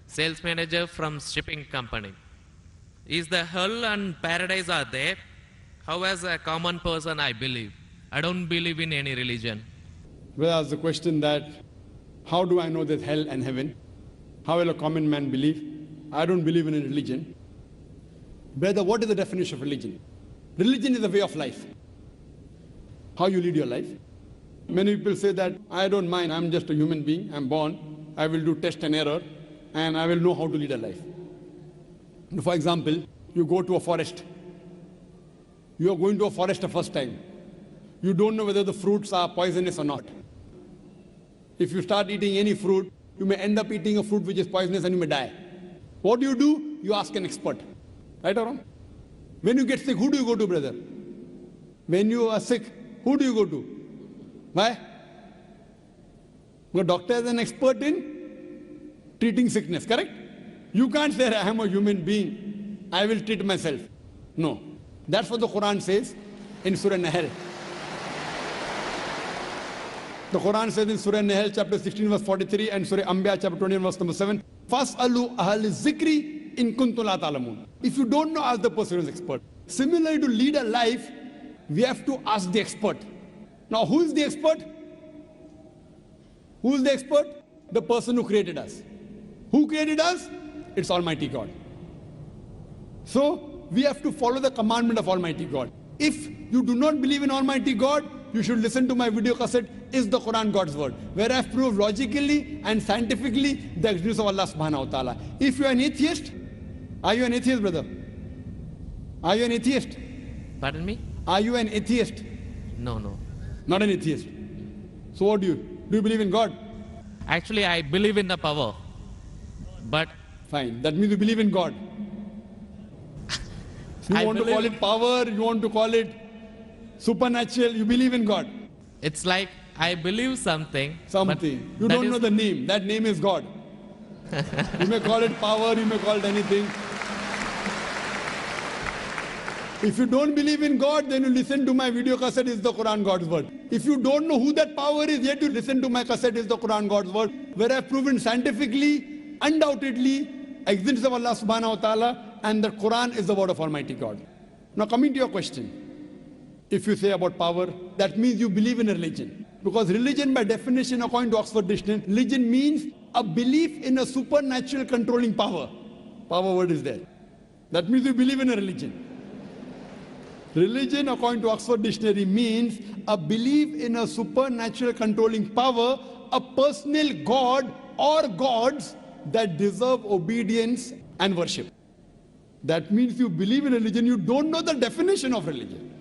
sales manager from shipping company. Is the hell and paradise are there? How as a common person I believe. I don't believe in any religion. Well, ask the question that, how do I know there's hell and heaven? How will a common man believe? I don't believe in a religion. Brother, what is the definition of religion? Religion is a way of life. How you lead your life. Many people say that, I don't mind, I'm just a human being, I'm born, I will do test and error, and I will know how to lead a life. For example, you go to a forest. You are going to a forest the first time. You don't know whether the fruits are poisonous or not. If you start eating any fruit, you may end up eating a fruit which is poisonous and you may die. What do? You ask an expert. Right or wrong? When you get sick, who do you go to, brother? When you are sick, who do you go to? Why? The doctor is an expert in treating sickness, correct? You can't say, I am a human being, I will treat myself. No. That's what the Quran says in Surah Nahl. The Quran says in Surah Nahl, chapter 16, verse 43, and Surah Anbiya, chapter 20, verse number 7, فَاسْأَلُوا أَهْلِ الذِّكْرِ إِن كُنتُمْ لَا تَعْلَمُونَ. If you don't know, ask the person who is expert. Similarly, to lead a life, we have to ask the expert. Now, who is the expert? Who is the expert? The person who created us. Who created us? It's Almighty God. So, we have to follow the commandment of Almighty God. If you do not believe in Almighty God, you should listen to my video cassette, Is the Quran God's Word? Where I have proved logically and scientifically the existence of Allah subhanahu wa ta'ala. If you are an atheist, are you an atheist, brother? Are you an atheist? Pardon me? Are you an atheist? No. Not an atheist. So what do you? Do you believe in God? Actually, I believe in the power. But fine. That means you believe in God. You want to call it power, you want to call it supernatural, you believe in God. It's like I believe something. Something. You don't know the name. That name is God. You may call it power, you may call it anything. If you don't believe in God, then you listen to my video cassette, Is the Quran God's Word? If you don't know who that power is, yet you listen to my cassette, Is the Quran God's Word? Where I have proven scientifically, undoubtedly, existence of Allah subhanahu wa ta'ala, and the Quran is the word of Almighty God. Now coming to your question, if you say about power, that means you believe in a religion. Because religion by definition, according to Oxford Dictionary, religion means a belief in a supernatural controlling power. Power word is there. That means you believe in a religion. Religion, according to Oxford Dictionary, means a belief in a supernatural controlling power, a personal God or gods that deserve obedience and worship. That means you believe in religion, you don't know the definition of religion.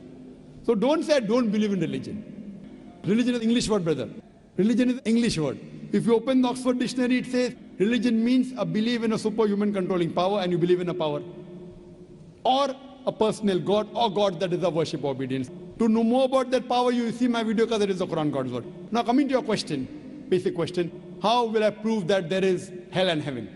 So don't say, I don't believe in religion. Religion is English word, brother. Religion is English word. If you open the Oxford Dictionary, it says, religion means a belief in a superhuman controlling power, and you believe in a power. Or a personal God or God that deserve worship or obedience. To know more about that power, you see my video because it is the Quran God's Word. Now coming to your question, basic question, how will I prove that there is hell and heaven?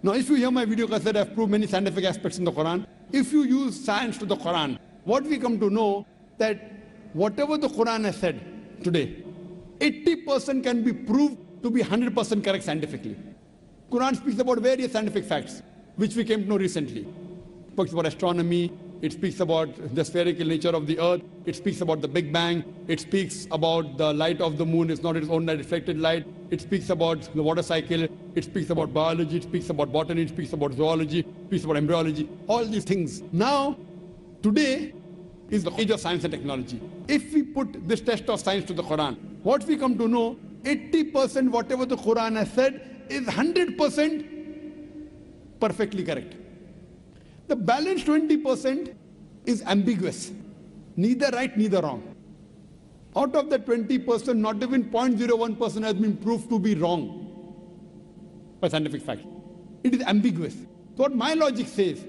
Now if you hear my video cassette, I have proved many scientific aspects in the Quran. If you use science to the Quran, what we come to know that whatever the Quran has said today, 80% can be proved to be 100% correct scientifically. Quran speaks about various scientific facts, which we came to know recently. It speaks about astronomy, it speaks about the spherical nature of the earth, it speaks about the Big Bang, it speaks about the light of the moon is not its own reflected light, it speaks about the water cycle, it speaks about biology, it speaks about botany, it speaks about zoology, it speaks about embryology, all these things. Now, today is the age of science and technology. If we put this test of science to the Quran, what we come to know, 80% whatever the Quran has said is 100% perfectly correct. The balance 20% is ambiguous, neither right, neither wrong. Out of the 20%, not even 0.01% has been proved to be wrong by scientific fact. It is ambiguous. So what my logic says,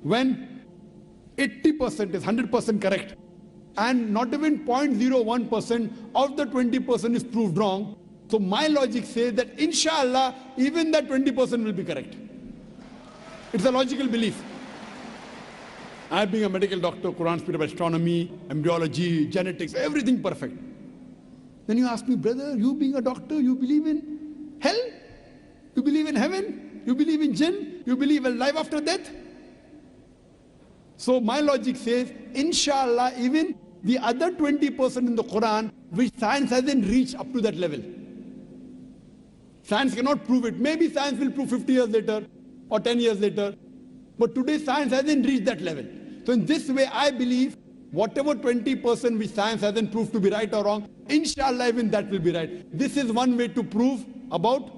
when 80% is 100% correct, and not even 0.01% of the 20% is proved wrong, so my logic says that inshallah, even that 20% will be correct. It's a logical belief. I being a medical doctor, Quran speaks about astronomy, embryology, genetics, everything perfect. Then you ask me, brother, you being a doctor, you believe in hell? You believe in heaven? You believe in jinn? You believe in life after death? So my logic says, inshallah, even the other 20% in the Quran, which science hasn't reached up to that level. Science cannot prove it. Maybe science will prove 50 years later or 10 years later. But today science hasn't reached that level. So in this way, I believe whatever 20% which science hasn't proved to be right or wrong, inshallah, even that will be right. This is one way to prove about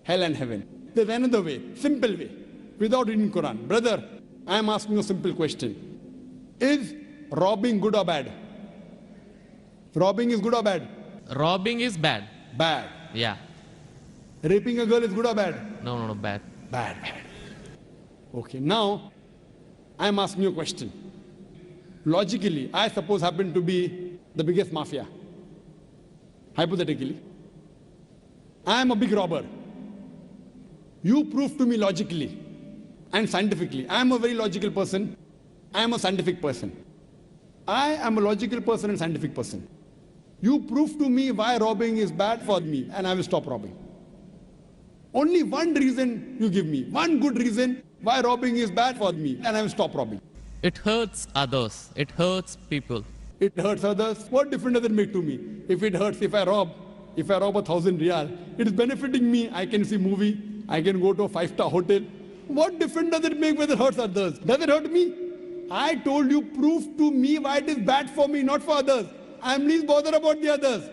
hell and heaven. There's another way, simple way, without reading Quran. Brother, I am asking you a simple question. Is robbing good or bad? Robbing is good or bad? Robbing is bad. Bad. Yeah. Raping a girl is good or bad? No, bad. Bad. Okay, now I am asking you a question. Logically, I suppose happen to be the biggest mafia. Hypothetically, I am a big robber. You prove to me logically and scientifically. I am a very logical person. I am a scientific person. I am a logical person and scientific person. You prove to me why robbing is bad for me, and I will stop robbing. Only one reason you give me, one good reason why robbing is bad for me, and I will stop robbing. It hurts others. It hurts people. It hurts others. What difference does it make to me? If it hurts, if I rob 1,000 riyal, it is benefiting me. I can see movie. I can go to a 5-star hotel. What difference does it make whether it hurts others? Does it hurt me? I told you, prove to me why it is bad for me, not for others. I am least bothered about the others.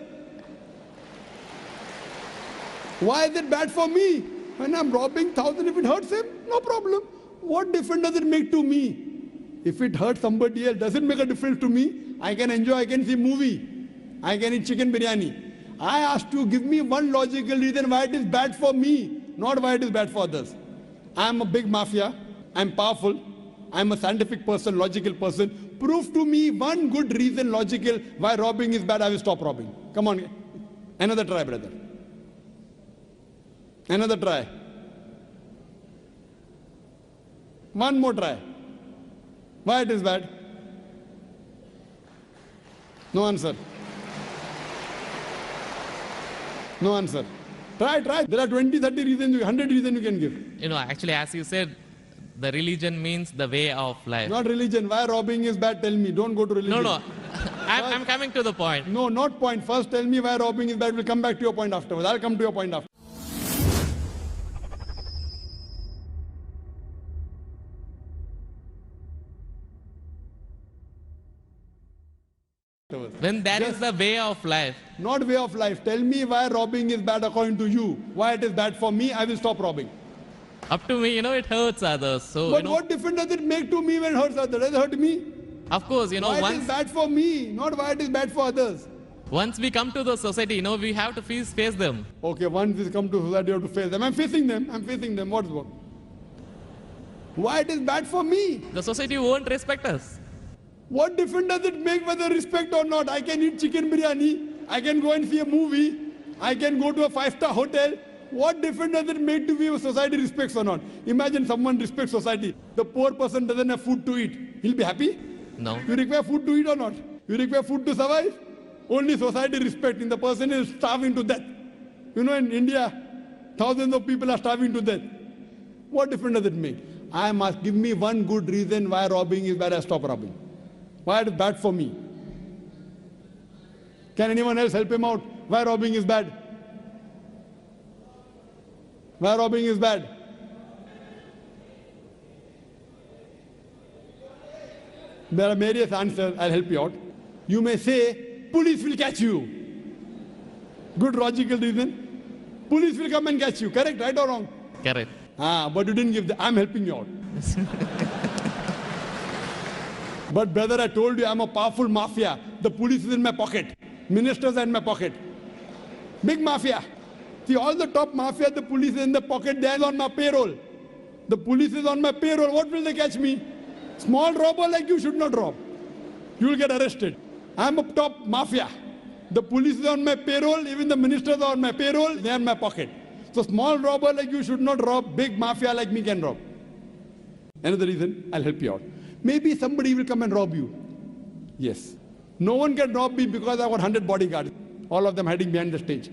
Why is it bad for me? When I'm robbing 1,000, if it hurts him, no problem. What difference does it make to me? If it hurts somebody else, does it make a difference to me? I can enjoy, I can see movie. I can eat chicken biryani. I asked you, give me one logical reason why it is bad for me, not why it is bad for others. I am a big mafia. I am powerful. I am a scientific person, logical person. Prove to me one good reason, logical, why robbing is bad. I will stop robbing. Come on. Another try, brother. Another try. One more try. Why it is bad? No answer. No answer. Try. There are 20, 30 reasons, 100 reasons you can give. Actually, as you said, the religion means the way of life. Not religion. Why robbing is bad? Tell me. Don't go to religion. No. I'm coming to the point. No, not point. First tell me why robbing is bad. We'll come back to your point afterwards. I'll come to your point after. When that is the way of life. Not way of life. Tell me why robbing is bad according to you. Why it is bad for me, I will stop robbing. Up to me, it hurts others. So, but what difference does it make to me when it hurts others? Does it hurt me? Of course, why it is bad for me, not why it is bad for others. Once we come to the society, we have to face them. Okay, once we come to society, you have to face them. I'm facing them. What's what? Why it is bad for me? The society won't respect us. What difference does it make whether respect or not? I can eat chicken biryani. I can go and see a movie. I can go to a 5-star hotel. What difference does it make to me if society respects or not? Imagine someone respects society. The poor person doesn't have food to eat. He'll be happy? No. You require food to eat or not? You require food to survive? Only society respecting. The person is starving to death. In India, thousands of people are starving to death. What difference does it make? I must give me one good reason why robbing is bad. I stop robbing. Why it is bad for me? Can anyone else help him out? Why robbing is bad? Why robbing is bad? There are various answers. I'll help you out. You may say, police will catch you. Good logical reason. Police will come and catch you. Correct, right or wrong? Correct. But you didn't give the, I'm helping you out. But brother, I told you I'm a powerful mafia. The police is in my pocket. Ministers are in my pocket. Big mafia. See, all the top mafia, the police is in the pocket. They are on my payroll. The police is on my payroll. What will they catch me? Small robber like you should not rob. You will get arrested. I'm a top mafia. The police is on my payroll. Even the ministers are on my payroll. They are in my pocket. So small robber like you should not rob. Big mafia like me can rob. Another reason, I'll help you out. Maybe somebody will come and rob you. Yes. No one can rob me because I got 100 bodyguards. All of them hiding behind the stage.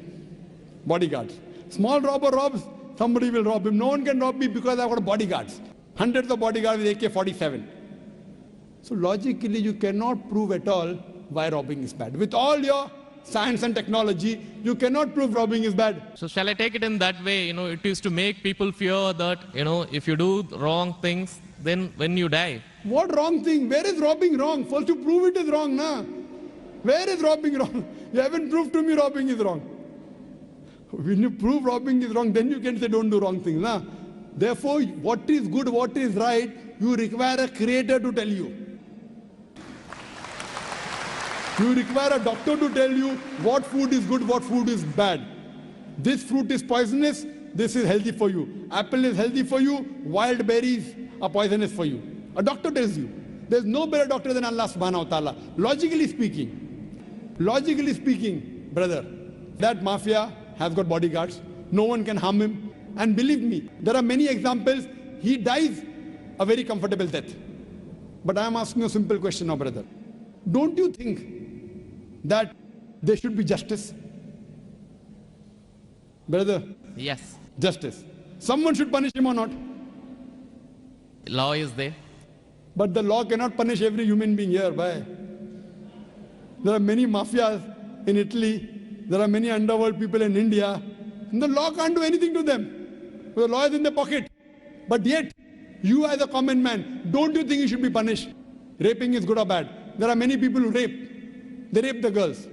Bodyguards. Small robber robs, somebody will rob him. No one can rob me because I've got bodyguards. Hundreds of bodyguards with AK-47. So logically, you cannot prove at all why robbing is bad. With all your science and technology, you cannot prove robbing is bad. So shall I take it in that way? It is to make people fear that, if you do wrong things, then when you die. What wrong thing? Where is robbing wrong? First you prove it is wrong, na? Where is robbing wrong? You haven't proved to me robbing is wrong. When you prove robbing is wrong, then you can say don't do wrong things, na? Therefore, what is good, what is right, you require a creator to tell you. You require a doctor to tell you what food is good, what food is bad. This fruit is poisonous, this is healthy for you. Apple is healthy for you, wild berries are poisonous for you. A doctor tells you. There's no better doctor than Allah subhanahu wa ta'ala. Logically speaking, brother, that mafia has got bodyguards. No one can harm him. And believe me, there are many examples. He dies a very comfortable death. But I am asking you a simple question now, brother. Don't you think that there should be justice? Brother? Yes. Justice. Someone should punish him or not? Law is there. But the law cannot punish every human being here. Why? There are many mafias in Italy. There are many underworld people in India. And the law can't do anything to them. The law is in their pocket. But yet, you as a common man, don't you think you should be punished? Raping is good or bad? There are many people who rape. They rape the girls.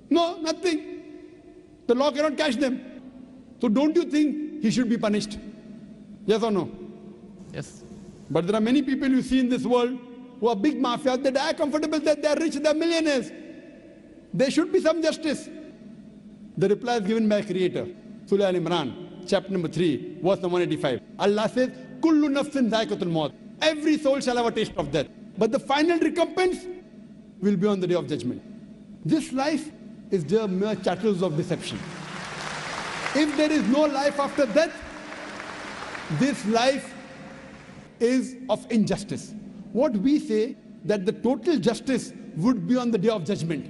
No, nothing. The law cannot catch them. So don't you think he should be punished? Yes or no? Yes. But there are many people you see in this world who are big mafias. They die comfortable, that they are rich, they are millionaires. There should be some justice. The reply is given by Creator. Surah Al-Imran, chapter number 3, verse number 185. Allah says, Kullu nafsin dhaikatul maut. Every soul shall have a taste of death. But the final recompense will be on the day of judgment. This life is the mere chattels of deception. If there is no life after death, this life is of injustice. What we say, that the total justice would be on the day of judgment.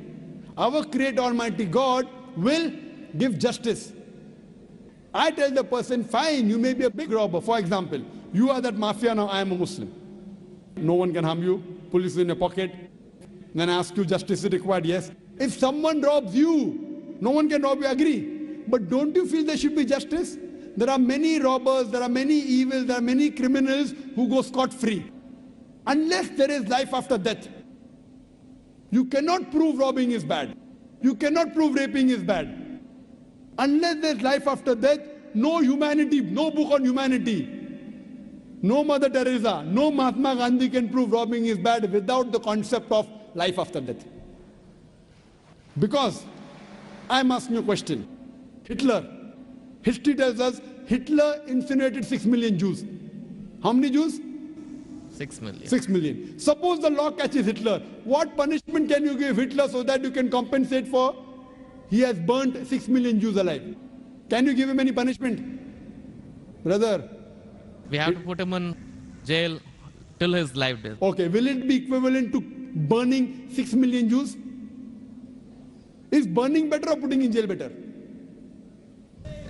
Our Creator Almighty God will give justice. I tell the person, fine, you may be a big robber. For example, you are that mafia, now I am a Muslim. No one can harm you. Police is in your pocket. Then I ask you, justice is required? Yes. If someone robs you, no one can rob you, agree. But don't you feel there should be justice? There are many robbers, there are many evils, there are many criminals who go scot-free. Unless there is life after death. You cannot prove robbing is bad. You cannot prove raping is bad. Unless there is life after death, no humanity, no book on humanity, no Mother Teresa, no Mahatma Gandhi can prove robbing is bad without the concept of life after death. Because I am asking you a question. Hitler, history tells us Hitler incinerated 6 million Jews. How many Jews? 6 million. 6 million. Suppose the law catches Hitler. What punishment can you give Hitler so that you can compensate for he has burnt 6 million Jews alive? Can you give him any punishment? Brother. We have to put him in jail till his life death. Okay, will it be equivalent to burning 6 million Jews? Is burning better or putting in jail better?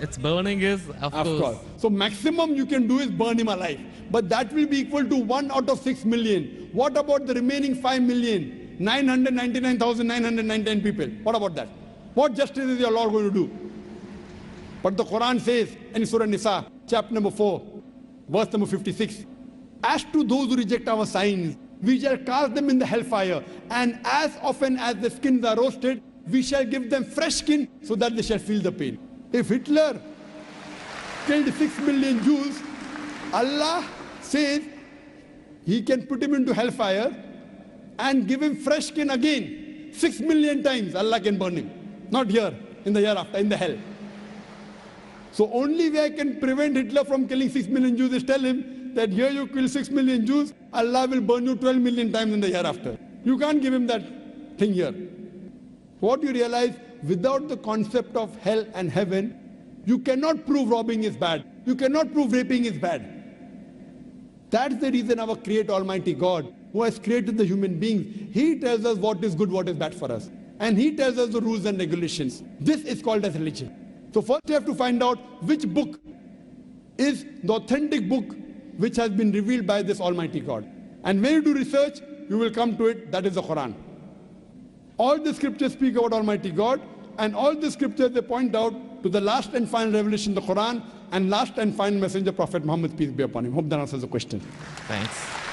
It's burning is, of course. So maximum you can do is burn him alive. But that will be equal to 1 out of 6 million. What about the remaining 5,999,999 people? What about that? What justice is your Lord going to do? But the Quran says in Surah Nisa, chapter number 4, verse number 56, as to those who reject our signs, we shall cast them in the hellfire, and as often as the skins are roasted, we shall give them fresh skin so that they shall feel the pain. If Hitler killed 6 million Jews, Allah says he can put him into hellfire and give him fresh skin again. 6 million times Allah can burn him. Not here, in the hereafter, in the hell. So only way I can prevent Hitler from killing 6 million Jews is tell him that here you kill 6 million Jews, Allah will burn you 12 million times in the hereafter. You can't give him that thing here. What you realize, without the concept of hell and heaven, you cannot prove robbing is bad. You cannot prove raping is bad. That's the reason our Creator Almighty God, who has created the human beings, He tells us what is good, what is bad for us. And He tells us the rules and regulations. This is called as religion. So first you have to find out which book is the authentic book which has been revealed by this Almighty God. And when you do research, you will come to it, that is the Quran. All the scriptures speak about Almighty God, and all the scriptures they point out to the last and final revelation, the Quran, and last and final messenger, Prophet Muhammad, peace be upon him. Hope that answers the question. Thanks.